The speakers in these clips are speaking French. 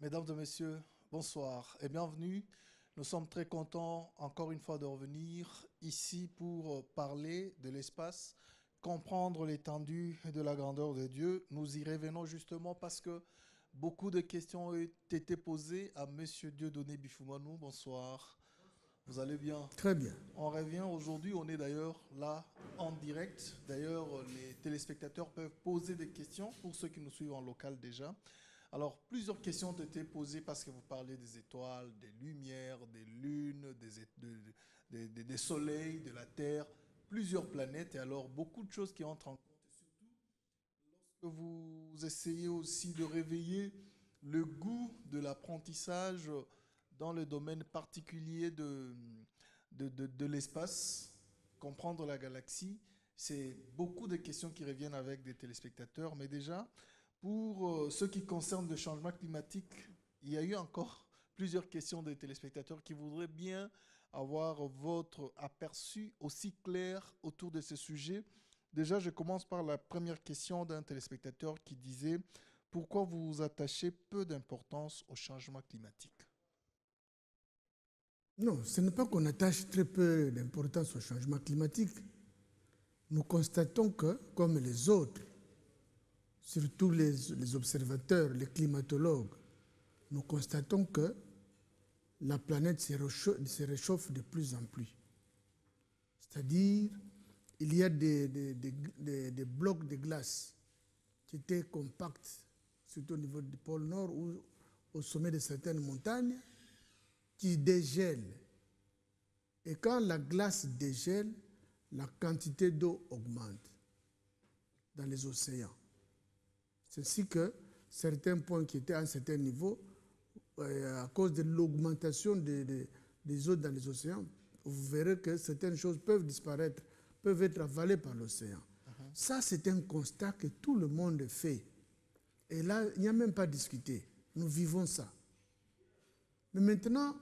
Mesdames et messieurs, bonsoir et bienvenue. Nous sommes très contents encore une fois de revenir ici pour parler de l'espace, comprendre l'étendue de la grandeur de Dieu. Nous y revenons justement parce que beaucoup de questions ont été posées à Monsieur Dieudonné Bifoumanou. Bonsoir. Vous allez bien? Très bien. On revient aujourd'hui, on est d'ailleurs là en direct. D'ailleurs, les téléspectateurs peuvent poser des questions pour ceux qui nous suivent en local déjà. Alors, plusieurs questions ont été posées parce que vous parlez des étoiles, des lumières, des lunes, des soleils, de la Terre, plusieurs planètes. Et alors, beaucoup de choses qui entrent en compte. Et surtout, vous essayez aussi de réveiller le goût de l'apprentissage dans le domaine particulier de l'espace, comprendre la galaxie. C'est beaucoup de questions qui reviennent avec des téléspectateurs. Mais déjà, pour ce qui concerne le changement climatique, il y a eu encore plusieurs questions des téléspectateurs qui voudraient bien avoir votre aperçu aussi clair autour de ce sujet. Déjà, je commence par la première question d'un téléspectateur qui disait pourquoi vous attachez peu d'importance au changement climatique? Non, ce n'est pas qu'on attache très peu d'importance au changement climatique. Nous constatons que, comme les autres, surtout les observateurs, les climatologues, nous constatons que la planète se réchauffe de plus en plus. C'est-à-dire, il y a des blocs de glace qui étaient compacts, surtout au niveau du pôle Nord ou au sommet de certaines montagnes, qui dégèlent. Et quand la glace dégèle, la quantité d'eau augmente dans les océans. C'est ainsi que certains points qui étaient à un certain niveau, à cause de l'augmentation des eaux dans les océans, vous verrez que certaines choses peuvent disparaître, peuvent être avalées par l'océan. Ça, c'est un constat que tout le monde fait. Et là, il n'y a même pas à discuter. Nous vivons ça. Mais maintenant,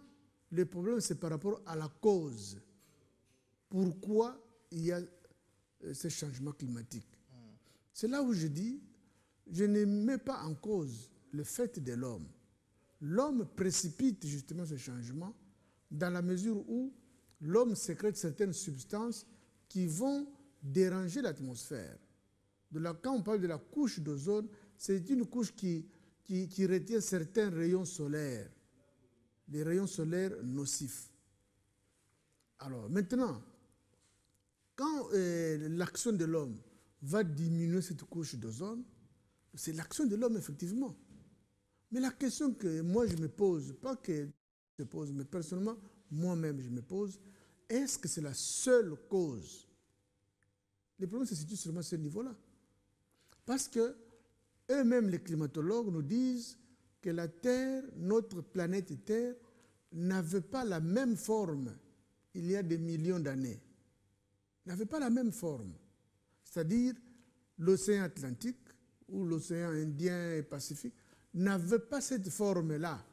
le problème, c'est par rapport à la cause. Pourquoi il y a ce changement climatique? C'est là où je dis, je ne mets pas en cause le fait de l'homme. L'homme précipite justement ce changement dans la mesure où l'homme sécrète certaines substances qui vont déranger l'atmosphère. Quand on parle de la couche d'ozone, c'est une couche qui retient certains rayons solaires, des rayons solaires nocifs. Alors maintenant, quand l'action de l'homme va diminuer cette couche d'ozone, c'est l'action de l'homme effectivement. Mais la question que moi je me pose, pas que je me pose, mais personnellement, moi-même je me pose, est-ce que c'est la seule cause? Le problème se situe seulement à ce niveau-là. Parce que eux-mêmes, les climatologues, nous disent que la Terre, notre planète Terre, n'avait pas la même forme il y a des millions d'années. N'avait pas la même forme. C'est-à-dire, l'océan Atlantique ou l'océan Indien et Pacifique n'avait pas cette forme-là.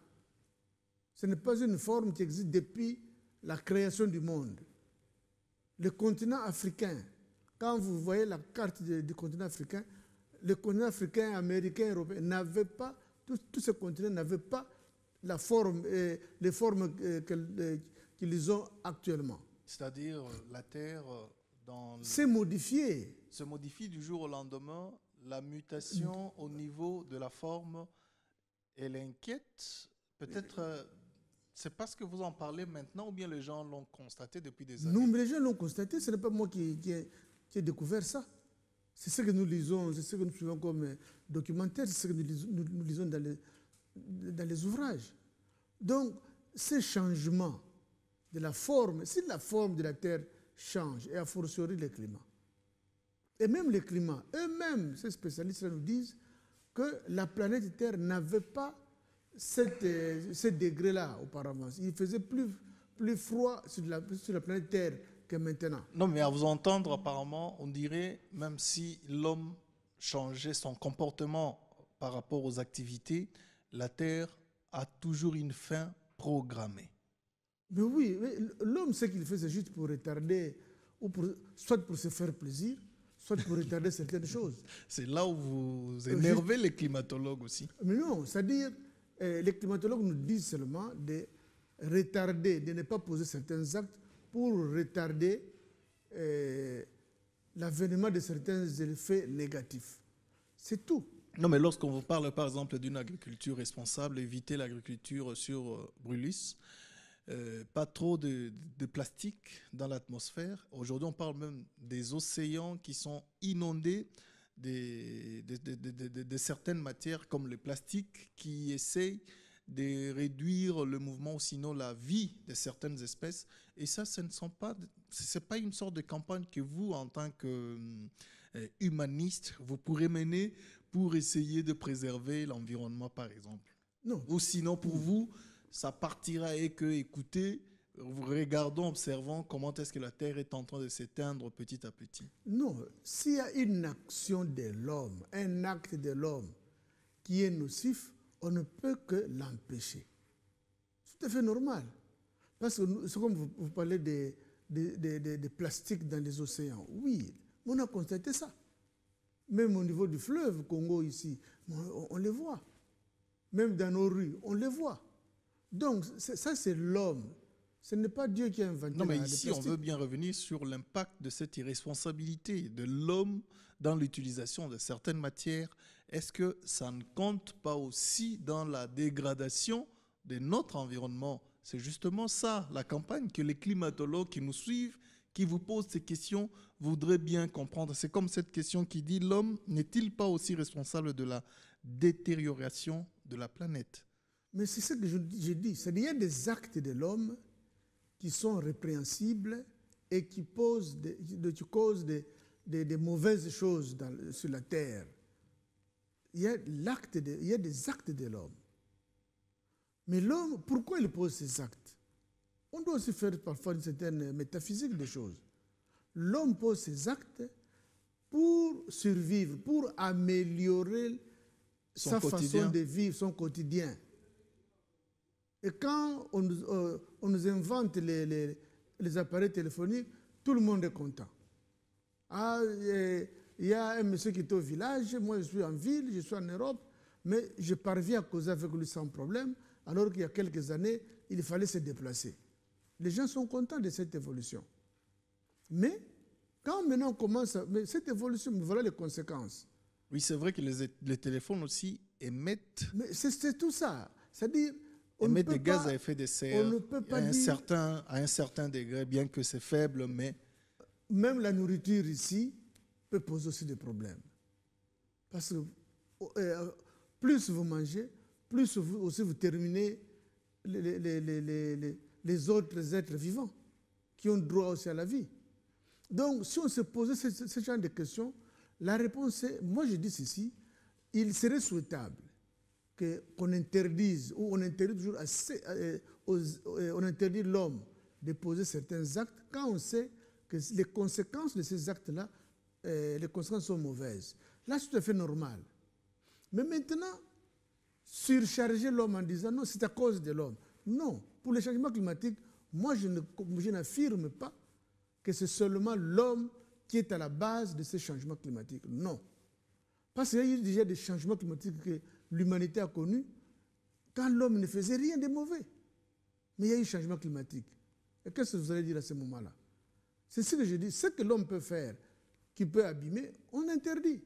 Ce n'est pas une forme qui existe depuis la création du monde. Le continent africain, quand vous voyez la carte du continent africain, le continent africain, américain, européen, n'avait pas, tous ces continents n'avaient pas la forme, les formes qu'ils ont actuellement. C'est-à-dire la Terre s'est modifiée. Se modifie du jour au lendemain. La mutation au niveau de la forme, elle inquiète. Peut-être, c'est parce que vous en parlez maintenant ou bien les gens l'ont constaté depuis des années? Non, mais les gens l'ont constaté. Ce n'est pas moi qui ai découvert ça. C'est ce que nous lisons, c'est ce que nous suivons comme documentaire, c'est ce que nous lisons dans les ouvrages. Donc, ces changements de la forme, si la forme de la Terre change, et a fortiori le climat, et même les climats, eux-mêmes, ces spécialistes nous disent que la planète Terre n'avait pas ce degré-là auparavant. Il faisait plus froid sur la planète Terre que maintenant. Non, mais à vous entendre, apparemment, on dirait, même si l'homme changeait son comportement par rapport aux activités, la Terre a toujours une fin programmée. Mais oui, l'homme, ce qu'il fait, c'est juste pour retarder, soit pour se faire plaisir, soit pour retarder certaines choses. C'est là où vous énervez les climatologues aussi. Mais non, c'est-à-dire, les climatologues nous disent seulement de retarder, de ne pas poser certains actes pour retarder l'avènement de certains effets négatifs. C'est tout. Non, mais lorsqu'on vous parle, par exemple, d'une agriculture responsable, éviter l'agriculture sur brûlis, pas trop de plastique dans l'atmosphère. Aujourd'hui, on parle même des océans qui sont inondés de certaines matières comme le plastique qui essayent de réduire le mouvement ou sinon la vie de certaines espèces. Et ça, c'est pas une sorte de campagne que vous, en tant qu'humaniste, vous pourrez mener pour essayer de préserver l'environnement, par exemple. Non. Ou sinon, pour vous, ça partira et que, écoutez, regardons, observons comment est-ce que la Terre est en train de s'éteindre petit à petit. Non, s'il y a une action de l'homme, un acte de l'homme qui est nocif, on ne peut que l'empêcher. C'est tout à fait normal. Parce que c'est comme vous parlez de plastique dans les océans. Oui, on a constaté ça. Même au niveau du fleuve Congo ici, on les voit. Même dans nos rues, on les voit. Donc, ça, c'est l'homme. Ce n'est pas Dieu qui a inventé. Non, mais ici, on veut bien revenir sur l'impact de cette irresponsabilité de l'homme dans l'utilisation de certaines matières. Est-ce que ça ne compte pas aussi dans la dégradation de notre environnement? C'est justement ça, la campagne, que les climatologues qui nous suivent, qui vous posent ces questions, voudraient bien comprendre. C'est comme cette question qui dit, l'homme n'est-il pas aussi responsable de la détérioration de la planète? Mais c'est ce que je dis. Il y a des actes de l'homme qui sont répréhensibles et qui causent des mauvaises choses sur la terre. Il y a des actes de l'homme. Mais l'homme, pourquoi il pose ces actes? On doit aussi faire parfois une certaine métaphysique des choses. L'homme pose ces actes pour survivre, pour améliorer sa façon de vivre, son quotidien. Et quand on nous invente les appareils téléphoniques, tout le monde est content. Ah, il y a un monsieur qui est au village, moi je suis en ville, je suis en Europe, mais je parviens à causer avec lui sans problème, alors qu'il y a quelques années, il fallait se déplacer. Les gens sont contents de cette évolution. Mais quand maintenant on commence mais cette évolution, voilà les conséquences. Oui, c'est vrai que les téléphones aussi émettent... Mais c'est tout ça. C'est-à-dire... émettent des gaz à effet de serre à un certain degré, bien que c'est faible, mais... Même la nourriture ici peut poser aussi des problèmes. Parce que plus vous mangez, plus vous terminez les autres êtres vivants qui ont droit aussi à la vie. Donc, si on se posait ce genre de questions, la réponse est, moi je dis ceci, il serait souhaitable qu'on interdise, ou on interdit toujours on interdit l'homme de poser certains actes quand on sait que les conséquences de ces actes-là, les conséquences sont mauvaises. Là, c'est tout à fait normal. Mais maintenant, surcharger l'homme en disant non, c'est à cause de l'homme. Non, pour le changement climatique, moi je n'affirme pas que c'est seulement l'homme qui est à la base de ces changements climatiques. Non. Parce qu'il y a eu déjà des changements climatiques que l'humanité a connus quand l'homme ne faisait rien de mauvais. Mais il y a eu un changement climatique. Et qu'est-ce que vous allez dire à ce moment-là? C'est ce que je dis. Ce que l'homme peut faire, qui peut abîmer, on interdit.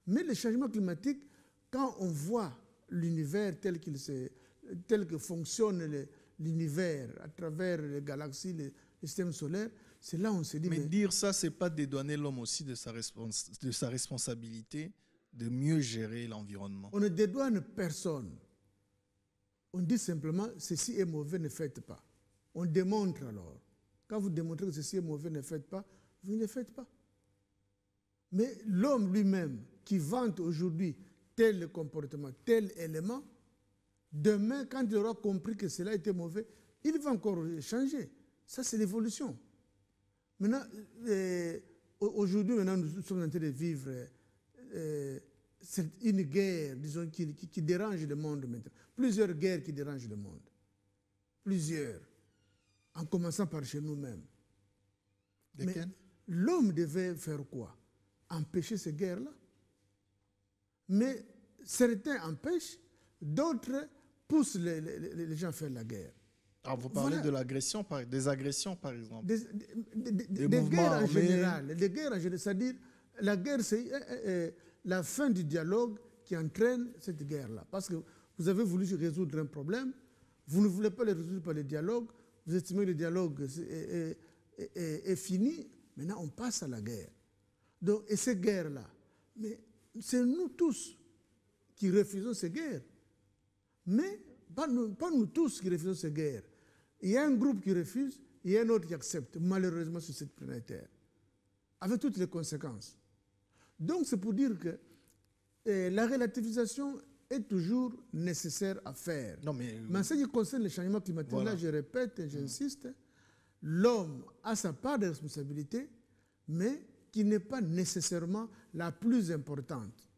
Mais le changement climatique, quand on voit l'univers tel que fonctionne l'univers à travers les galaxies, les systèmes solaires, c'est là où on se dit... Mais dire ça, ce n'est pas dédouaner l'homme aussi de sa responsabilité de mieux gérer l'environnement. On ne dédouane personne. On dit simplement, ceci est mauvais, ne faites pas. On démontre alors. Quand vous démontrez que ceci est mauvais, ne faites pas, vous ne le faites pas. Mais l'homme lui-même, qui vante aujourd'hui tel comportement, tel élément, demain, quand il aura compris que cela était mauvais, il va encore changer. Ça, c'est l'évolution. Maintenant, aujourd'hui, nous sommes en train de vivre une guerre, disons, qui dérange le monde maintenant. Plusieurs guerres qui dérangent le monde. Plusieurs. En commençant par chez nous-mêmes. Mais l'homme devait faire quoi? Empêcher ces guerres-là. Mais certains empêchent, d'autres pousse les gens à faire la guerre. Alors, vous parlez de l'agression, des agressions, par exemple. Des guerres en général. Des guerres en général. C'est-à-dire, la guerre, c'est la fin du dialogue qui entraîne cette guerre-là. Parce que vous avez voulu résoudre un problème, vous ne voulez pas le résoudre par le dialogue, vous estimez que le dialogue est fini, maintenant on passe à la guerre. Donc, et ces guerres-là, mais c'est nous tous qui refusons ces guerres. Mais pas nous tous qui refusons ces guerres. Il y a un groupe qui refuse, il y a un autre qui accepte, malheureusement, sur cette planète Terre, avec toutes les conséquences. Donc, c'est pour dire que la relativisation est toujours nécessaire à faire. Non, mais en ce qui concerne le changement climatique, voilà. Là, je répète et j'insiste, l'homme a sa part de responsabilité, mais qui n'est pas nécessairement la plus importante.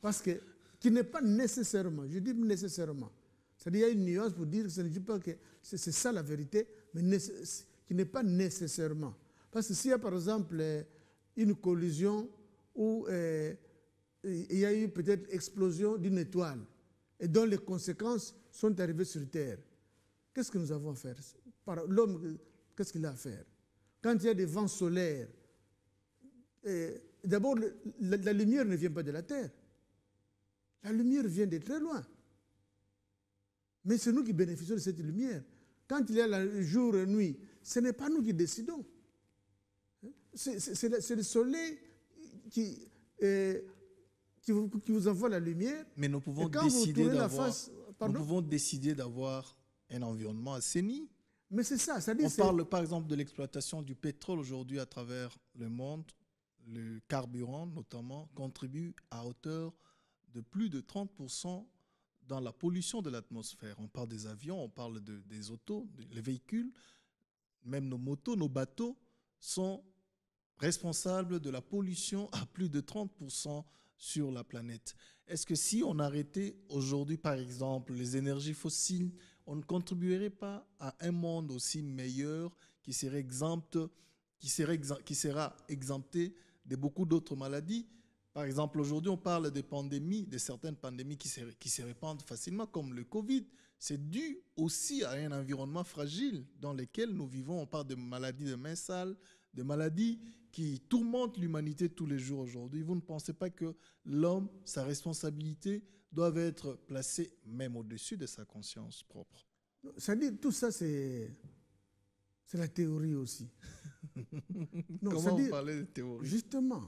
Parce que, qui n'est pas nécessairement, je dis nécessairement, c'est-à-dire il y a une nuance pour dire que ça ne dit pas que c'est ça la vérité, mais qui n'est pas nécessairement. Parce que s'il y a par exemple une collision où il y a eu peut-être explosion d'une étoile et dont les conséquences sont arrivées sur Terre, qu'est-ce que nous avons à faire? L'homme, qu'est-ce qu'il a à faire? Quand il y a des vents solaires, d'abord la lumière ne vient pas de la Terre. La lumière vient de très loin. Mais c'est nous qui bénéficions de cette lumière. Quand il y a le jour et nuit, ce n'est pas nous qui décidons. C'est le soleil qui vous envoie la lumière. Mais nous pouvons décider d'avoir un environnement assaini. Mais c'est ça. On parle par exemple de l'exploitation du pétrole aujourd'hui à travers le monde. Le carburant notamment contribue à hauteur de plus de 30% dans la pollution de l'atmosphère. On parle des avions, on parle des autos, les véhicules, même nos motos, nos bateaux sont responsables de la pollution à plus de 30% sur la planète. Est-ce que si on arrêtait aujourd'hui, par exemple, les énergies fossiles, on ne contribuerait pas à un monde aussi meilleur qui sera exempté de beaucoup d'autres maladies? Par exemple, aujourd'hui, on parle des pandémies, de certaines pandémies qui se répandent facilement, comme le Covid. C'est dû aussi à un environnement fragile dans lequel nous vivons. On parle de maladies de mains sales, de maladies qui tourmentent l'humanité tous les jours aujourd'hui. Vous ne pensez pas que l'homme, sa responsabilité, doit être placée même au-dessus de sa conscience propre? C'est-à-dire, tout ça, c'est la théorie aussi. Non, comment vous parlez de théorie? Justement.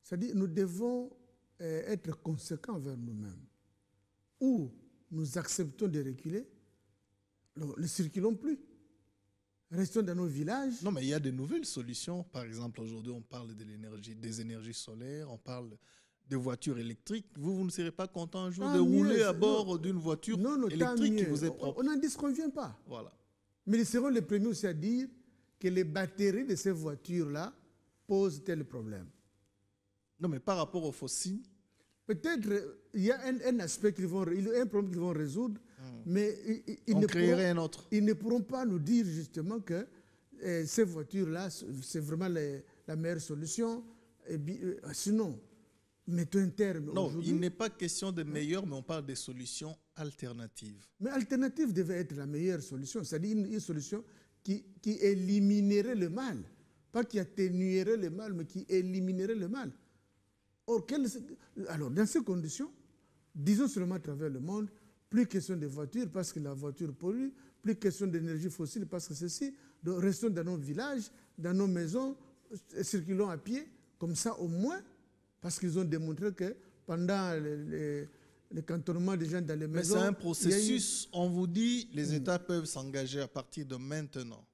C'est-à-dire nous devons être conséquents vers nous-mêmes. Ou nous acceptons de reculer, ne circulons plus. Restons dans nos villages. Non, mais il y a de nouvelles solutions. Par exemple, aujourd'hui, on parle des énergies solaires, on parle de voitures électriques. Vous ne serez pas content un jour de rouler à bord d'une voiture électrique qui vous est propre? On n'en disconvient pas. Voilà. Mais ils seront les premiers aussi à dire que les batteries de ces voitures-là posent tel problème. Non, mais par rapport aux fossiles, peut-être il y a un aspect un problème qu'ils vont résoudre, mais on créerait un autre. Ils ne pourront pas nous dire justement que ces voitures-là, c'est vraiment la meilleure solution. Et sinon, mettons un terme. Non, il n'est pas question de meilleur, mais on parle des solutions alternatives. Mais alternative devait être la meilleure solution, c'est-à-dire une solution qui éliminerait le mal. Pas qui atténuerait le mal, mais qui éliminerait le mal. Or, alors, dans ces conditions, disons seulement à travers le monde, plus question de voitures parce que la voiture pollue, plus question d'énergie fossile parce que ceci. Donc, restons dans nos villages, dans nos maisons, circulons à pied, comme ça au moins, parce qu'ils ont démontré que pendant le cantonnement des gens dans les maisons... Mais c'est un processus. On vous dit, les États peuvent s'engager à partir de maintenant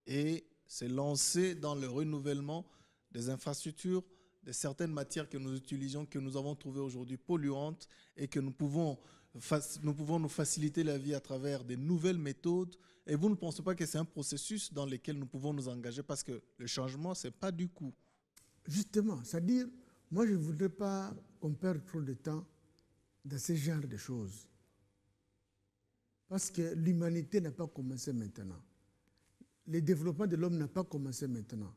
et se lancer dans le renouvellement des infrastructures, de certaines matières que nous utilisons, que nous avons trouvées aujourd'hui polluantes et que nous pouvons nous faciliter la vie à travers des nouvelles méthodes. Et vous ne pensez pas que c'est un processus dans lequel nous pouvons nous engager parce que le changement, ce n'est pas du coup. Justement, c'est-à-dire, moi je ne voudrais pas qu'on perde trop de temps dans ce genre de choses. Parce que l'humanité n'a pas commencé maintenant. Le développement de l'homme n'a pas commencé maintenant.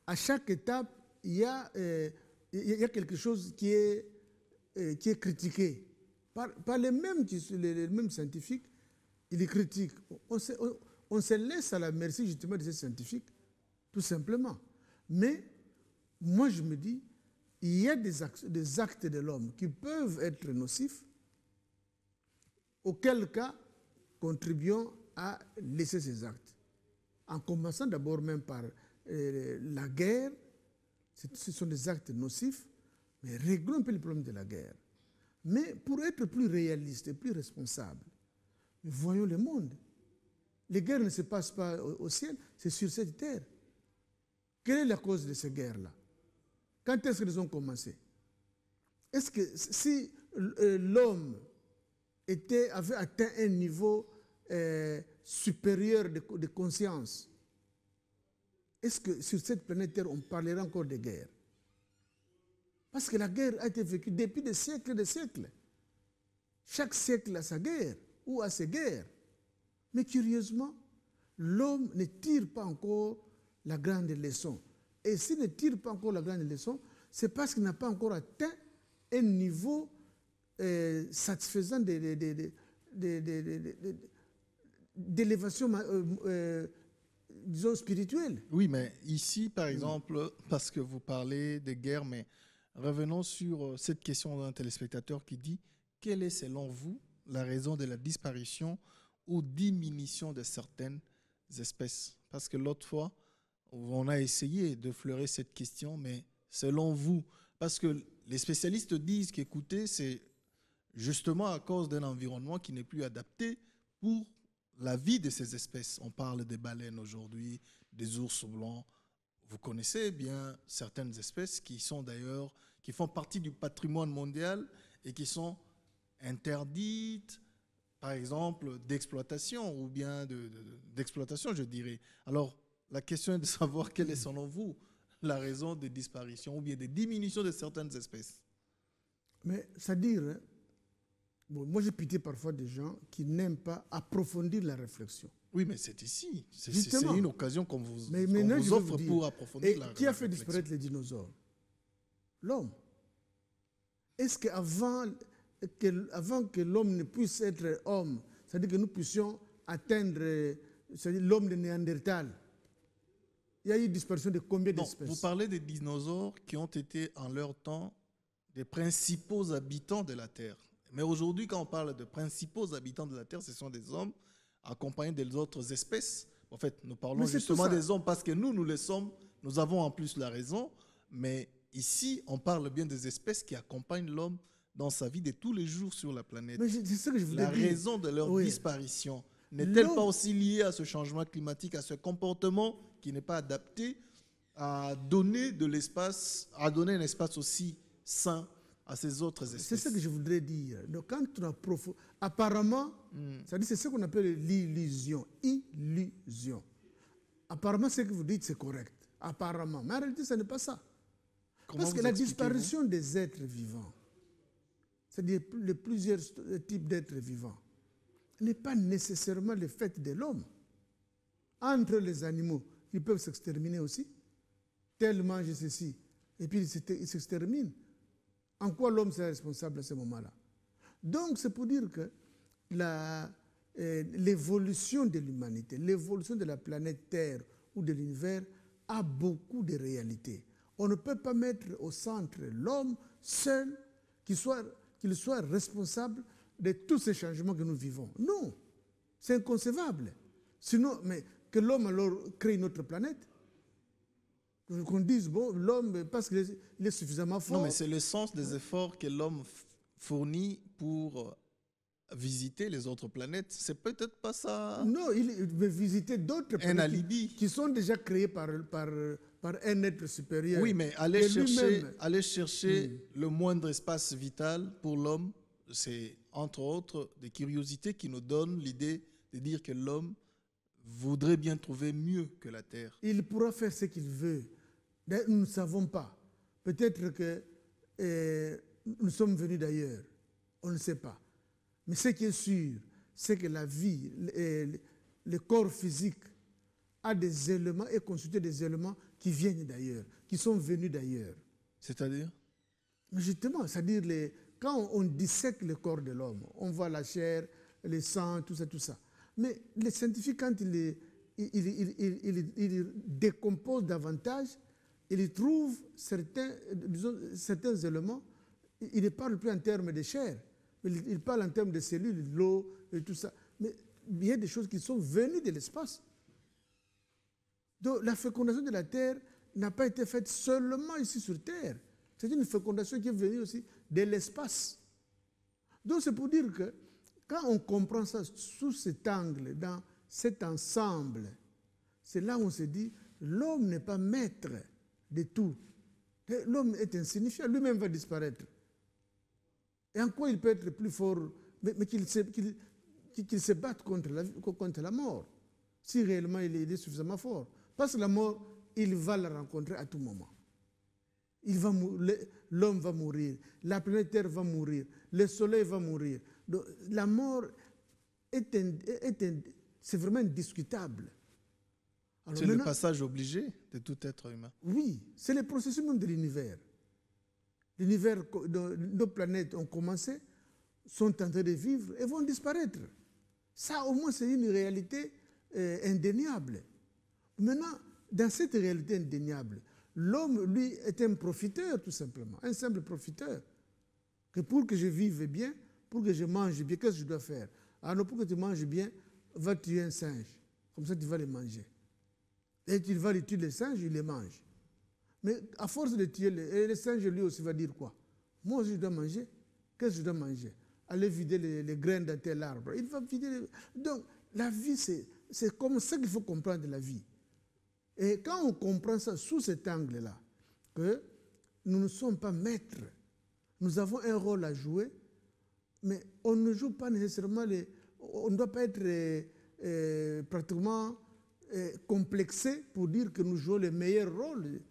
À chaque étape, il y a quelque chose qui est critiqué par les mêmes scientifiques, ils les critiquent. On se laisse à la merci justement de ces scientifiques, tout simplement. Mais moi je me dis, il y a des actes de l'homme qui peuvent être nocifs, auquel cas contribuons à laisser ces actes. En commençant d'abord même par la guerre, ce sont des actes nocifs, mais réglons un peu le problème de la guerre. Mais pour être plus réaliste et plus responsable, voyons le monde. Les guerres ne se passent pas au ciel, c'est sur cette terre. Quelle est la cause de ces guerres-là? Quand est-ce qu'elles ont commencé? Est-ce que si l'homme avait atteint un niveau supérieur de conscience, est-ce que sur cette planète Terre, on parlerait encore de guerre? Parce que la guerre a été vécue depuis des siècles et des siècles. Chaque siècle a sa guerre ou a ses guerres. Mais curieusement, l'homme ne tire pas encore la grande leçon. Et s'il ne tire pas encore la grande leçon, c'est parce qu'il n'a pas encore atteint un niveau satisfaisant d'élévation, disons, spirituelle. Oui, mais ici, par exemple, parce que vous parlez des guerres, mais revenons sur cette question d'un téléspectateur qui dit « Quelle est, selon vous, la raison de la disparition ou diminution de certaines espèces ?» Parce que l'autre fois, on a essayé de fleurer cette question, mais selon vous, parce que les spécialistes disent qu'écoutez, c'est justement à cause d'un environnement qui n'est plus adapté pour la vie de ces espèces. On parle des baleines aujourd'hui, des ours blancs. Vous connaissez bien certaines espèces qui sont d'ailleurs, qui font partie du patrimoine mondial et qui sont interdites, par exemple, d'exploitation ou bien d'exploitation, je dirais. Alors, la question est de savoir quelle est, selon vous, la raison des disparitions ou bien des diminutions de certaines espèces. Mais c'est-à-dire, hein, bon, moi j'ai pitié parfois des gens qui n'aiment pas approfondir la réflexion. Oui, mais c'est ici. C'est une occasion qu'on vous offre pour approfondir la réflexion. Qui a fait disparaître les dinosaures? L'homme. Est-ce qu'avant que l'homme ne puisse être homme, c'est-à-dire que nous puissions atteindre l'homme de Néandertal, il y a eu disparition de combien d'espèces? Vous parlez des dinosaures qui ont été en leur temps des principaux habitants de la Terre. Mais aujourd'hui, quand on parle de principaux habitants de la Terre, ce sont des hommes accompagnés des autres espèces. En fait, nous parlons justement des hommes parce que nous les sommes, nous avons en plus la raison, mais ici, on parle bien des espèces qui accompagnent l'homme dans sa vie de tous les jours sur la planète. Mais c'est ce que je voulais dire. La raison de leur disparition n'est-elle pas aussi liée à ce changement climatique, à ce comportement qui n'est pas adapté à donner de l'espace, à donner un espace aussi sain à ces autres espèces? C'est ce que je voudrais dire. Donc, quand on apparemment, c'est ce qu'on appelle l'illusion. Illusion. Apparemment, ce que vous dites, c'est correct. Apparemment. Mais en réalité, ce n'est pas ça. Parce que la disparition des êtres vivants, c'est-à-dire les plusieurs types d'êtres vivants, n'est pas nécessairement le fait de l'homme. Entre les animaux, ils peuvent s'exterminer aussi. Tel mange ceci, et puis ils s'exterminent. En quoi l'homme serait responsable à ce moment-là? Donc, c'est pour dire que l'évolution de l'humanité, l'évolution de la planète Terre ou de l'univers a beaucoup de réalités. On ne peut pas mettre au centre l'homme seul, qu'il soit responsable de tous ces changements que nous vivons. Non, c'est inconcevable. Sinon, mais que l'homme alors crée notre planète, qu'on dise, bon, l'homme, parce qu'il est suffisamment fort. Non, mais c'est le sens des efforts que l'homme fournit pour visiter les autres planètes. C'est peut-être pas ça. Non, il veut visiter d'autres planètes alibi qui sont déjà créées par un être supérieur. Oui, mais aller chercher le moindre espace vital pour l'homme, c'est entre autres des curiosités qui nous donnent l'idée de dire que l'homme voudrait bien trouver mieux que la Terre. Il pourra faire ce qu'il veut. Nous ne savons pas. Peut-être que nous sommes venus d'ailleurs. On ne sait pas. Mais ce qui est sûr, c'est que la vie, le corps physique a des éléments, est constitué des éléments qui viennent d'ailleurs, qui sont venus d'ailleurs. C'est-à-dire? Mais justement, c'est-à-dire quand on dissèque le corps de l'homme, on voit la chair, le sang, tout ça, tout ça. Mais les scientifiques, quand ils décomposent davantage, ils trouvent certains éléments, ils ne parlent plus en termes de chair, mais ils parlent en termes de cellules, l'eau et tout ça. Mais il y a des choses qui sont venues de l'espace. Donc la fécondation de la Terre n'a pas été faite seulement ici sur Terre. C'est une fécondation qui est venue aussi de l'espace. Donc c'est pour dire que quand on comprend ça sous cet angle, dans cet ensemble, c'est là où on se dit, l'homme n'est pas maître de tout. L'homme est insignifiant, lui-même va disparaître. Et en quoi il peut être plus fort, mais qu'il se batte contre la mort, si réellement il est suffisamment fort. Parce que la mort, il va la rencontrer à tout moment. L'homme va mourir, la planète Terre va mourir, le soleil va mourir. Donc, la mort, c'est vraiment indiscutable. C'est le passage obligé de tout être humain. Oui, c'est le processus même de l'univers. L'univers, nos planètes ont commencé, sont en train de vivre et vont disparaître. Ça, au moins, c'est une réalité indéniable. Maintenant, dans cette réalité indéniable, l'homme, lui, est un profiteur, tout simplement, un simple profiteur. Que pour que je vive bien, pour que je mange bien, qu'est-ce que je dois faire? Alors, pour que tu manges bien, va tuer un singe. Comme ça, tu vas les manger. Et tu vas tuer les singes, il les mange. Mais à force de tuer les singes, lui aussi va dire quoi? Moi aussi, je dois manger. Qu'est-ce que je dois manger? Aller vider les graines d'un tel arbre. Il va vider Donc, la vie, c'est comme ça qu'il faut comprendre la vie. Et quand on comprend ça sous cet angle-là, que nous ne sommes pas maîtres, nous avons un rôle à jouer, mais on ne joue pas nécessairement on ne doit pas être pratiquement complexé pour dire que nous jouons le meilleur rôle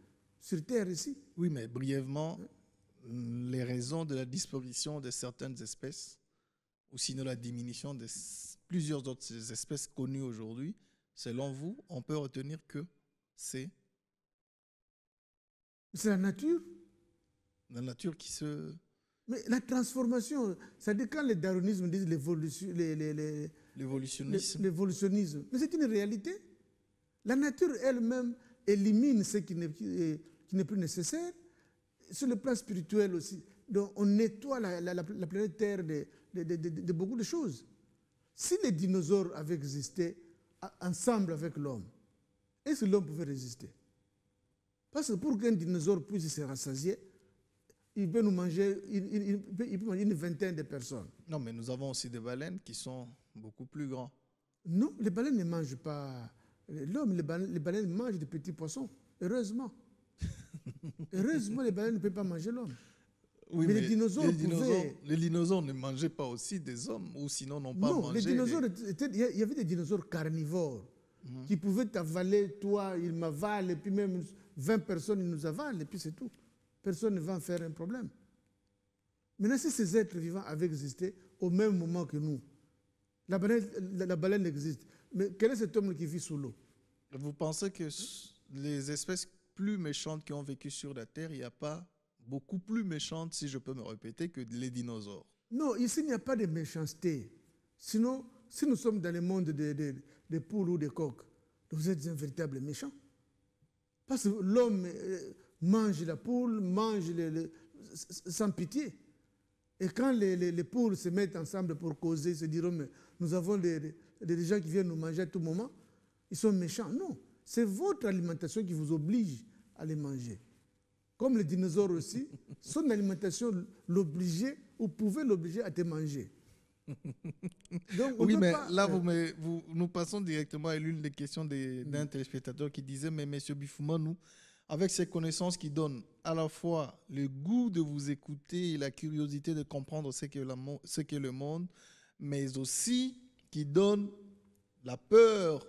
sur Terre ici. Oui, mais brièvement, les raisons de la disparition de certaines espèces, ou sinon la diminution de plusieurs autres espèces connues aujourd'hui, selon vous, on peut retenir que c'est la nature. La nature qui se... Mais la transformation, c'est-à-dire quand les darwinismes disent l'évolutionnisme, mais c'est une réalité. La nature elle-même élimine ce qui n'est plus nécessaire. Sur le plan spirituel aussi, donc on nettoie la planète Terre de beaucoup de choses. Si les dinosaures avaient existé ensemble avec l'homme, est-ce que l'homme pouvait résister? Parce que pour qu'un dinosaure puisse se rassasier, il peut nous manger, il peut manger une vingtaine de personnes. Non, mais nous avons aussi des baleines qui sont beaucoup plus grands. Non, les baleines ne mangent pas l'homme. Les baleines mangent des petits poissons, heureusement. Heureusement, les baleines ne peuvent pas manger l'homme. Oui, mais les dinosaures ne mangeaient pas aussi des hommes, ou sinon n'ont pas mangé. Non, les dinosaures, il y avait des dinosaures carnivores qui pouvaient t'avaler, toi, ils m'avalent, et puis même 20 personnes, ils nous avalent, et puis c'est tout. Personne ne va en faire un problème. Maintenant, si ces êtres vivants avaient existé au même moment que nous, la baleine existe. Mais quel est cet homme qui vit sous l'eau? Vous pensez que les espèces plus méchantes qui ont vécu sur la Terre, il n'y a pas beaucoup plus méchantes, si je peux me répéter, que les dinosaures? Non, ici, il n'y a pas de méchanceté. Sinon, si nous sommes dans le monde des poules ou des coqs, vous êtes un véritable méchant. Parce que l'homme mange la poule, mange sans pitié. Et quand les poules se mettent ensemble pour causer, se diront, mais nous avons des gens qui viennent nous manger à tout moment, ils sont méchants. Non, c'est votre alimentation qui vous oblige à les manger. Comme les dinosaures aussi, son alimentation l'obligeait ou pouvait l'obliger à te manger. Donc, oui, mais pas, là, nous passons directement à l'une des questions d'un téléspectateur qui disait, mais M. Bifouma, nous, avec ces connaissances qui donnent à la fois le goût de vous écouter et la curiosité de comprendre ce qu'est le monde, mais aussi qui donnent la peur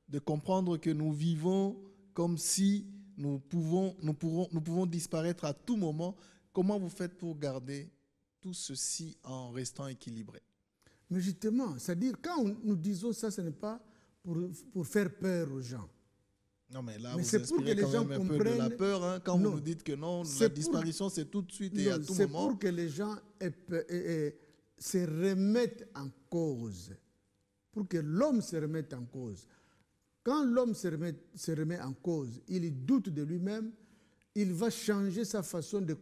de comprendre que nous vivons comme si nous pouvons disparaître à tout moment. Comment vous faites pour garder tout ceci en restant équilibré? Mais justement, c'est-à-dire, quand nous disons ça, ce n'est pas pour faire peur aux gens. Non, mais là, Mais vous c'est pour que inspirez les quand gens même un peu de la comprennent. peur hein, quand vous Non. nous dites que non, C'est la pour- disparition, c'est tout de suite et à Non, tout c'est moment. pour que les gens se remettent en cause. Pour que l'homme se remette en cause. Quand l'homme se remet en cause, il doute de lui-même, il va changer sa façon de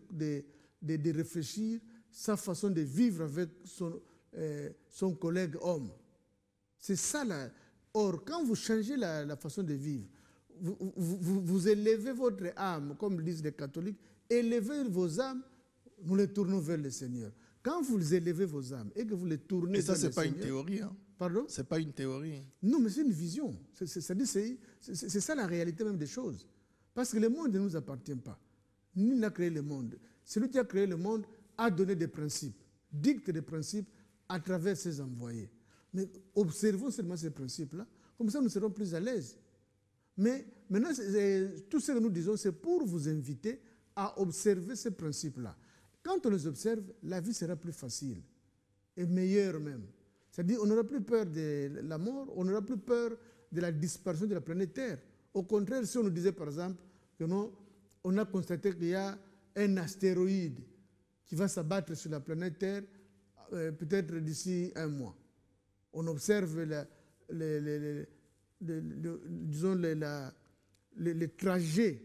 réfléchir, sa façon de vivre avec son collègue homme. C'est ça là. Or, quand vous changez la façon de vivre, vous élevez votre âme, comme le disent les catholiques, élevez vos âmes, nous les tournons vers le Seigneur. Quand vous élevez vos âmes et que vous les tournez Et ça, vers le c'est pas Seigneur... une théorie. Hein. Pardon? C'est pas une théorie. Non, mais c'est une vision. C'est ça la réalité même des choses. Parce que le monde ne nous appartient pas. Nul n'a créé le monde. Celui qui a créé le monde a donné des principes, dicte des principes à travers ses envoyés. Mais observons seulement ces principes-là, comme ça nous serons plus à l'aise. Mais maintenant, tout ce que nous disons, c'est pour vous inviter à observer ces principes-là. Quand on les observe, la vie sera plus facile et meilleure même. C'est-à-dire on n'aura plus peur de la mort, on n'aura plus peur de la disparition de la planète Terre. Au contraire, si on nous disait par exemple que non, on a constaté qu'il y a un astéroïde qui va s'abattre sur la planète Terre peut-être d'ici un mois. On observe disons les trajets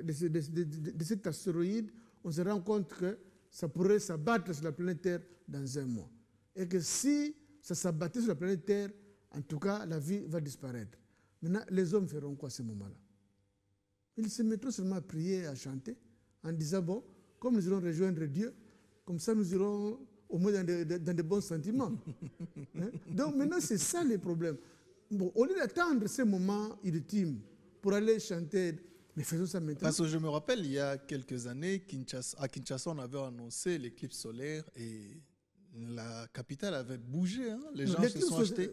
de cet astéroïde, on se rend compte que ça pourrait s'abattre sur la planète Terre dans un mois. Et que si ça s'abattait sur la planète Terre, en tout cas, la vie va disparaître. Maintenant, les hommes feront quoi à ce moment-là? Ils se mettront seulement à prier, à chanter, en disant, bon, comme nous allons rejoindre Dieu, comme ça nous irons au moins dans de bons sentiments. Hein? Donc maintenant, c'est ça les problèmes. Bon, au lieu d'attendre ces moments ultimes pour aller chanter, mais faisons ça maintenant. Parce que je me rappelle, il y a quelques années, à Kinshasa, on avait annoncé l'éclipse solaire et la capitale avait bougé. Hein. Les gens se sont achetés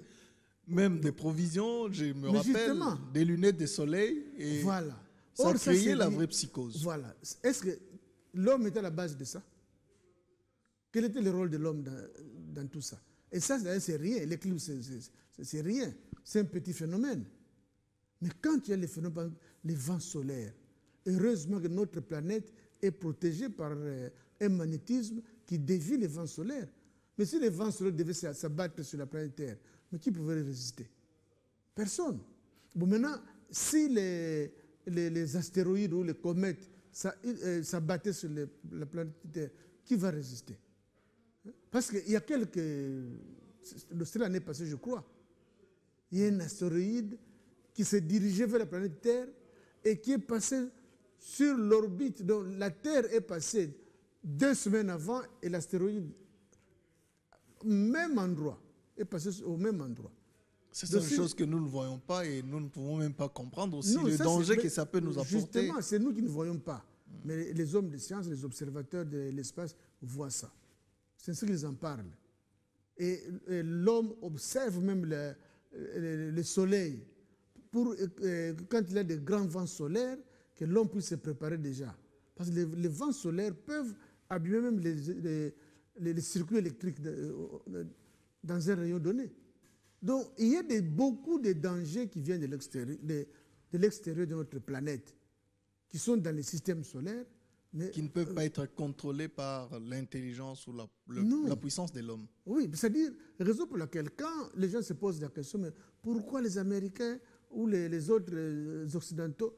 même des provisions, je me rappelle, des lunettes de soleil. Et voilà. Ça a créé la vraie psychose. Voilà. Est-ce que l'homme était à la base de ça? Quel était le rôle de l'homme dans tout ça? Et ça, c'est rien. L'éclipse, c'est rien. C'est un petit phénomène. Mais quand il y a les phénomènes, les vents solaires, heureusement que notre planète est protégée par un magnétisme qui dévie les vents solaires. Mais si les vents solaires devaient s'abattre sur la planète Terre, mais qui pouvait les résister? Personne. Bon, maintenant, si les astéroïdes ou les comètes s'abattaient sur la planète Terre, qui va résister? Parce qu'il y a l'année passée, je crois, il y a un astéroïde qui s'est dirigé vers la planète Terre et qui est passé sur l'orbite. Donc la Terre est passée 2 semaines avant et l'astéroïde, même endroit, est passé au même endroit. C'est une chose que nous ne voyons pas et nous ne pouvons même pas comprendre aussi le danger que ça peut nous apporter. Justement, c'est nous qui ne voyons pas. Mais les hommes de science, les observateurs de l'espace voient ça. C'est ce qu'ils en parlent. Et l'homme observe même le soleil pour, quand il y a des grands vents solaires, que l'homme puisse se préparer déjà. Parce que les vents solaires peuvent abîmer même les circuits électriques dans un rayon donné. Donc, il y a beaucoup de dangers qui viennent de l'extérieur de notre planète, qui sont dans les systèmes solaires. Mais, qui ne peuvent pas être contrôlés par l'intelligence ou la puissance de l'homme. Oui, c'est-à-dire, raison pour laquelle, quand les gens se posent la question, mais pourquoi les Américains ou les autres Occidentaux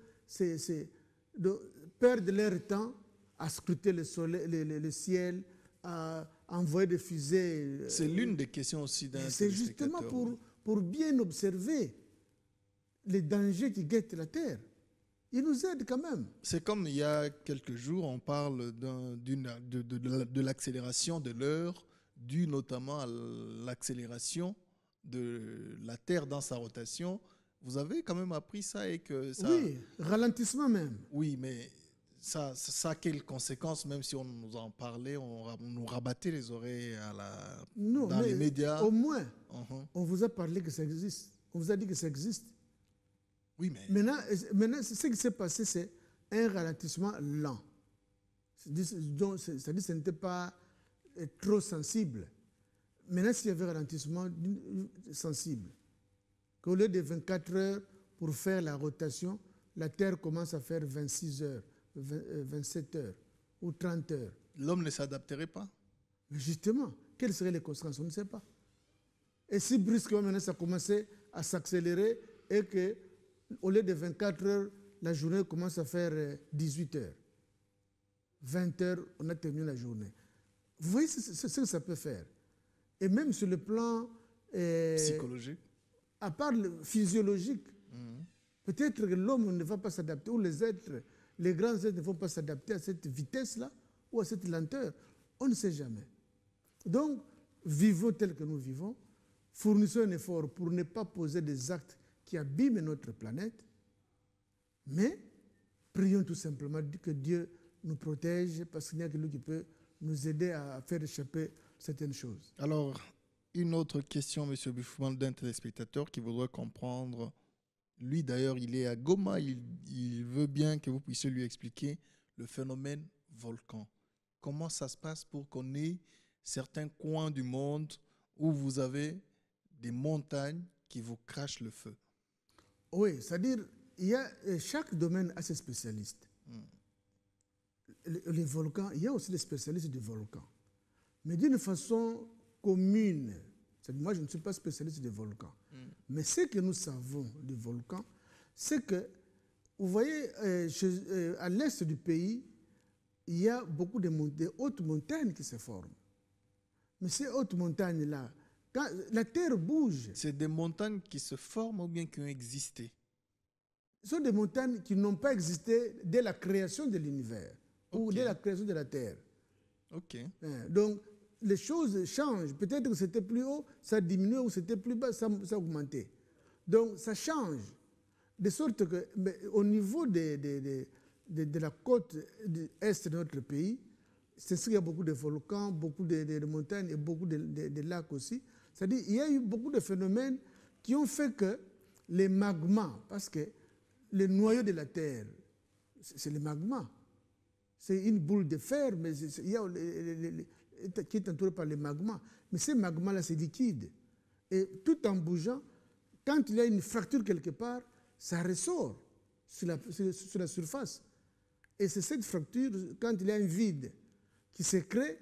perdent leur temps à scruter le ciel, à envoyer des fusées? C'est l'une des questions aussi d'un C'est justement pour bien observer les dangers qui guettent la Terre. Il nous aide quand même. C'est comme il y a quelques jours, on parle de l'accélération de l'heure, due notamment à l'accélération de la Terre dans sa rotation. Vous avez quand même appris ça et que ça... Oui, ralentissement même. Oui, mais ça a quelles conséquences, même si on nous en parlait, on nous rabattait les oreilles dans les médias. Au moins, on vous a parlé que ça existe. On vous a dit que ça existe. Oui, mais... Maintenant, ce qui s'est passé, c'est un ralentissement lent. C'est-à-dire que ce n'était pas trop sensible. Maintenant, s'il y avait un ralentissement sensible, qu'au lieu de 24 heures pour faire la rotation, la Terre commence à faire 26 heures, 27 heures ou 30 heures. L'homme ne s'adapterait pas? Mais justement, quelles seraient les conséquences? On ne sait pas. Et si brusquement maintenant ça commençait à s'accélérer et qu'au lieu de 24 heures, la journée commence à faire 18 heures. 20 heures, on a terminé la journée. Vous voyez ce que ça peut faire. Et même sur le plan psychologique, à part le physiologique, peut-être que l'homme ne va pas s'adapter, ou les êtres, les grands êtres ne vont pas s'adapter à cette vitesse-là ou à cette lenteur. On ne sait jamais. Donc, vivons tel que nous vivons, fournissons un effort pour ne pas poser des actes qui abîment notre planète, mais prions tout simplement que Dieu nous protège, parce qu'il n'y a que lui qui peut nous aider à faire échapper certaines choses. Alors, une autre question, M. Bouffman, d'un téléspectateur qui voudrait comprendre. Lui, d'ailleurs, il est à Goma. Il veut bien que vous puissiez lui expliquer le phénomène volcan. Comment ça se passe pour qu'on ait certains coins du monde où vous avez des montagnes qui vous crachent le feu? Oui, c'est-à-dire, chaque domaine a ses spécialistes. Les volcans, il y a aussi les spécialistes des volcans. Mais d'une façon commune, moi je ne suis pas spécialiste des volcans, mais ce que nous savons des volcans, c'est que, vous voyez, à l'est du pays, il y a beaucoup de hautes montagnes qui se forment. Mais ces hautes montagnes-là, quand la terre bouge... C'est des montagnes qui se forment ou bien qui ont existé? Ce sont des montagnes qui n'ont pas existé dès la création de l'univers, ou dès la création de la terre. Ok. Donc, les choses changent. Peut-être que c'était plus haut, ça diminuait, ou c'était plus bas, ça augmentait. Donc, ça change. De sorte que, au niveau de la côte est de notre pays, c'est sûr qu'il y a beaucoup de volcans, beaucoup de montagnes et beaucoup de lacs aussi. C'est-à-dire qu'il y a eu beaucoup de phénomènes qui ont fait que les magmas, parce que le noyau de la Terre, c'est le magma. C'est une boule de fer, mais il y a qui est entouré par les magmas. Mais ces magmas-là, c'est liquide. Et tout en bougeant, quand il y a une fracture quelque part, ça ressort sur la surface. Et c'est cette fracture, quand il y a un vide qui se crée,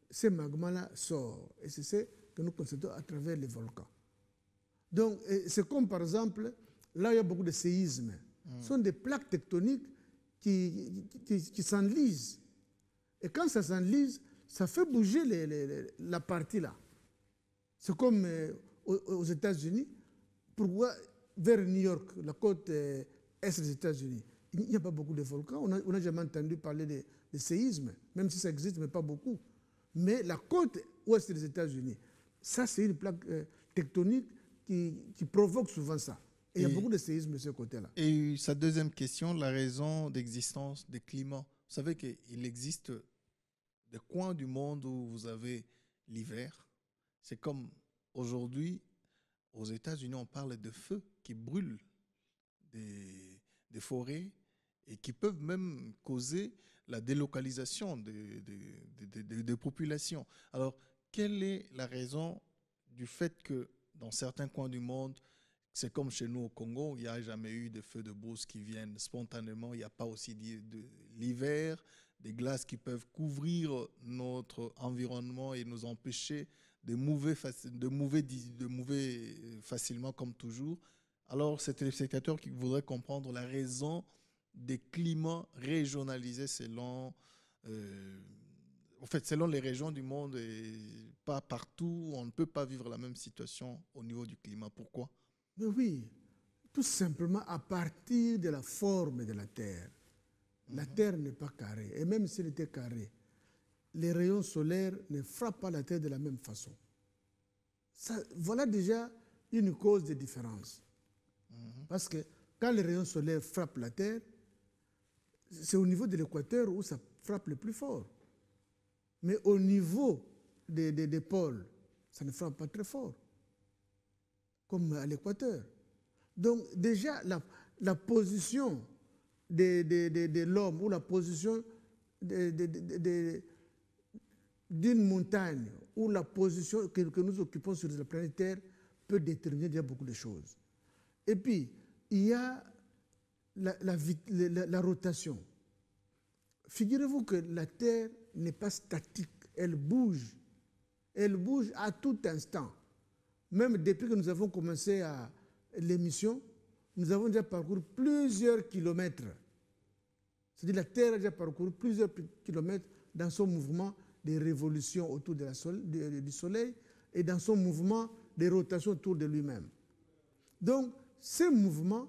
ces magmas-là sortent. Et c'est ce que nous constatons à travers les volcans. Donc, c'est comme par exemple, là où il y a beaucoup de séismes. Ce sont des plaques tectoniques qui s'enlisent. Et quand ça s'enlise, ça fait bouger la partie là. C'est comme aux États-Unis. Pourquoi vers New York, la côte est des États-Unis, il n'y a pas beaucoup de volcans. On n'a jamais entendu parler de séismes, même si ça existe, mais pas beaucoup. Mais la côte ouest des États-Unis, ça c'est une plaque tectonique qui provoque souvent ça. Et il y a beaucoup de séismes de ce côté-là. Et sa deuxième question, la raison d'existence des climats. Vous savez qu'il existe des coins du monde où vous avez l'hiver. C'est comme aujourd'hui, aux États-Unis, on parle de feux qui brûlent des forêts et qui peuvent même causer la délocalisation des populations. Alors, quelle est la raison du fait que dans certains coins du monde, c'est comme chez nous au Congo, il n'y a jamais eu de feux de brousse qui viennent spontanément. Il n'y a pas aussi l'hiver, des glaces qui peuvent couvrir notre environnement et nous empêcher de mouver facilement comme toujours. Alors, c'est le spectateur qui voudrait comprendre la raison des climats régionalisés selon les régions du monde et pas partout. On ne peut pas vivre la même situation au niveau du climat. Pourquoi? Mais oui, tout simplement à partir de la forme de la Terre. La Terre n'est pas carrée. Et même si elle était carrée, les rayons solaires ne frappent pas la Terre de la même façon. Voilà déjà une cause de différence. Parce que quand les rayons solaires frappent la Terre, c'est au niveau de l'équateur où ça frappe le plus fort. Mais au niveau des pôles, ça ne frappe pas très fort, comme à l'équateur. Donc déjà, la position de l'homme ou la position d'une montagne ou la position que nous occupons sur la planète Terre peut déterminer déjà beaucoup de choses. Et puis, il y a la rotation. Figurez-vous que la Terre n'est pas statique, elle bouge. Elle bouge à tout instant. Même depuis que nous avons commencé l'émission, nous avons déjà parcouru plusieurs kilomètres. C'est-à-dire que la Terre a déjà parcouru plusieurs kilomètres dans son mouvement de révolution autour du Soleil et dans son mouvement de rotation autour de lui-même. Donc, ces mouvements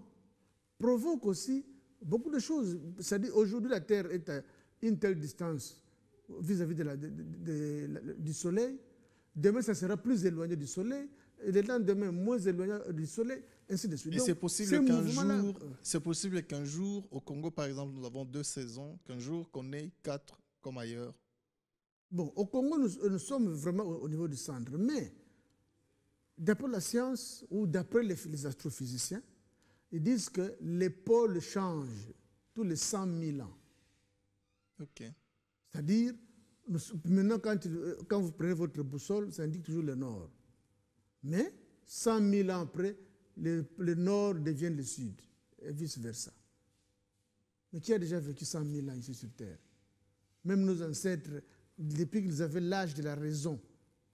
provoquent aussi beaucoup de choses. C'est-à-dire aujourd'hui, la Terre est à une telle distance vis-à-vis du Soleil. Demain, ça sera plus éloigné du Soleil. Et le lendemain, moins éloigné du Soleil, ainsi de suite. Et c'est possible qu'un jour, au Congo, par exemple, nous avons 2 saisons, qu'un jour, qu'on ait 4 comme ailleurs. Bon, au Congo, nous sommes vraiment au niveau du centre. Mais, d'après la science ou d'après les astrophysiciens, ils disent que les pôles changent tous les 100 000 ans. OK. C'est-à-dire, maintenant, quand vous prenez votre boussole, ça indique toujours le nord. Mais 100 000 ans après, le nord devient le sud, et vice-versa. Mais qui a déjà vécu 100 000 ans ici sur Terre? Même nos ancêtres, depuis qu'ils avaient l'âge de la raison,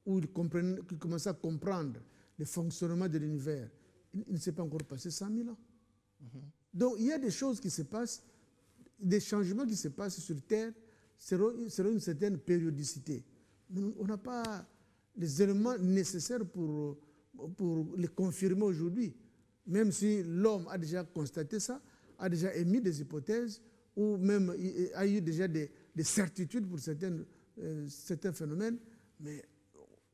où ils commençaient à comprendre le fonctionnement de l'univers, il ne s'est pas encore passé 100 000 ans. Donc il y a des choses qui se passent, des changements qui se passent sur Terre selon une certaine périodicité. On n'a pas les éléments nécessaires pour les confirmer aujourd'hui, même si l'homme a déjà constaté ça, a déjà émis des hypothèses, ou même a eu déjà des certitudes pour certains phénomènes, mais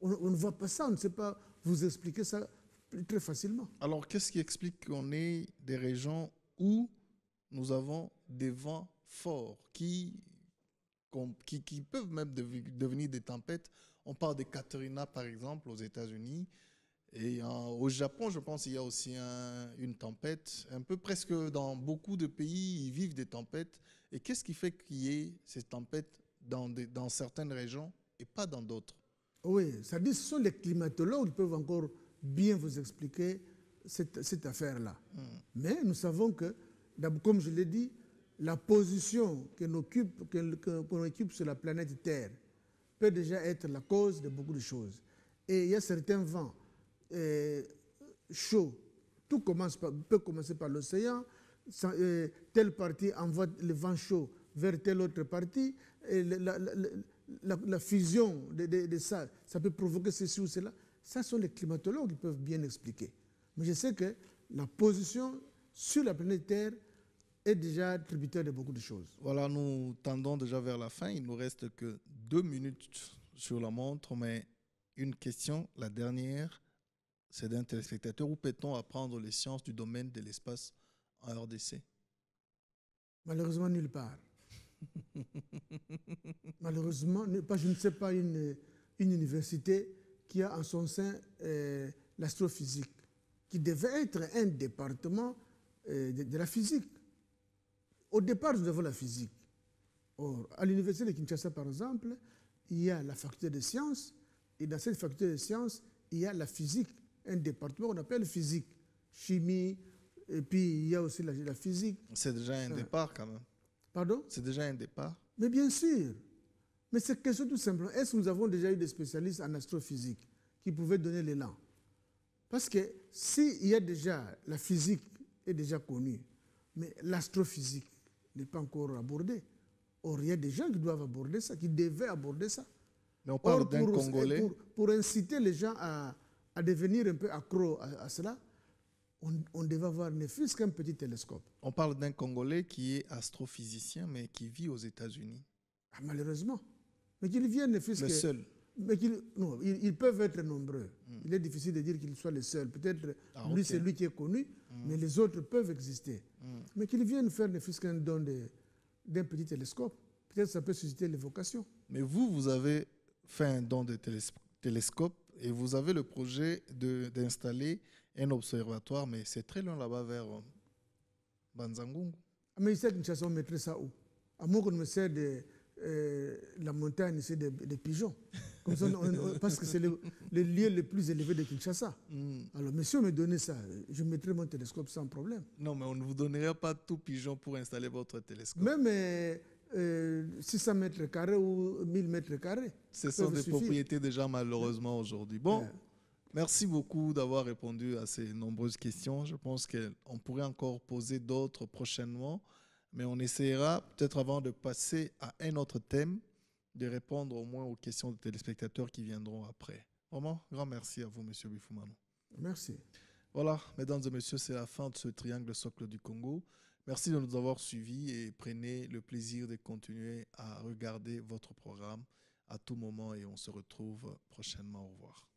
on ne voit pas ça, on ne sait pas vous expliquer ça très facilement. Alors, qu'est-ce qui explique qu'on ait des régions où nous avons des vents forts qui peuvent même devenir des tempêtes? On parle de Katrina, par exemple, aux États-Unis. Et au Japon, je pense qu'il y a aussi une tempête. Un peu presque dans beaucoup de pays, ils vivent des tempêtes. Et qu'est-ce qui fait qu'il y ait ces tempêtes dans certaines régions et pas dans d'autres? Oui, ça dit, ce sont les climatologues qui peuvent encore bien vous expliquer cette affaire-là. Mais nous savons que, comme je l'ai dit, la position qu'on occupe sur la planète Terre peut déjà être la cause de beaucoup de choses. Et il y a certains vents chauds. Tout peut commencer par l'océan. Telle partie envoie le vent chaud vers telle autre partie. Et la fusion de ça peut provoquer ceci ou cela. Ça sont les climatologues qui peuvent bien expliquer. Mais je sais que la position sur la planète Terre est déjà tributaire de beaucoup de choses. Voilà, nous tendons déjà vers la fin. Il ne nous reste que 2 minutes sur la montre, mais une question, la dernière, c'est d'un téléspectateur. Où peut-on apprendre les sciences du domaine de l'espace en RDC? Malheureusement, nulle part. Malheureusement, je ne sais pas une université qui a en son sein l'astrophysique, qui devait être un département de la physique. Au départ, nous avons la physique. Or, à l'université de Kinshasa, par exemple, il y a la faculté de sciences, et dans cette faculté de sciences, il y a la physique, un département qu'on appelle physique, chimie, et puis il y a aussi la physique. C'est déjà un départ quand même. Pardon? C'est déjà un départ. Mais bien sûr. Mais c'est question tout simplement. Est-ce que nous avons déjà eu des spécialistes en astrophysique qui pouvaient donner l'élan? Parce que s'il y a déjà, la physique est déjà connue, mais l'astrophysique n'est pas encore abordée. Or, il y a des gens qui doivent aborder ça, qui devaient aborder ça. Mais on parle d'un Congolais. Pour inciter les gens à devenir un peu accros à cela, on devait avoir ne fût-ce qu'un petit télescope. On parle d'un Congolais qui est astrophysicien, mais qui vit aux États-Unis. Ah, malheureusement. Mais qu'ils viennent ne fût-ce que... Le seul. Mais ils peuvent être nombreux. Il est difficile de dire qu'ils soient les seuls. Peut-être lui, c'est lui qui est connu, mais les autres peuvent exister. Mais qu'ils viennent faire ne fût-ce qu'un don d'un petit télescope. Peut-être ça peut susciter les vocations. Mais vous avez fait un don de télescope et vous avez le projet d'installer un observatoire, mais c'est très loin là-bas vers Banzangungu. Mais ici à Kinshasa, on mettrait ça où? À moins qu'on me sert de la montagne, c'est des pigeons. Comme ça, parce que c'est le lieu le plus élevé de Kinshasa. Alors, monsieur me donnait ça, je mettrais mon télescope sans problème. Non, mais on ne vous donnerait pas tout pigeon pour installer votre télescope. Même 600 mètres carrés ou 1000 mètres carrés. Ce sont des propriétés déjà malheureusement aujourd'hui. Bon, merci beaucoup d'avoir répondu à ces nombreuses questions. Je pense qu'on pourrait encore poser d'autres prochainement, mais on essaiera peut-être avant de passer à un autre thème, de répondre au moins aux questions des téléspectateurs qui viendront après. Vraiment, grand merci à vous, monsieur Bifumano. Merci. Voilà, mesdames et messieurs, c'est la fin de ce triangle socle du Congo. Merci de nous avoir suivis et prenez le plaisir de continuer à regarder votre programme à tout moment et on se retrouve prochainement. Au revoir.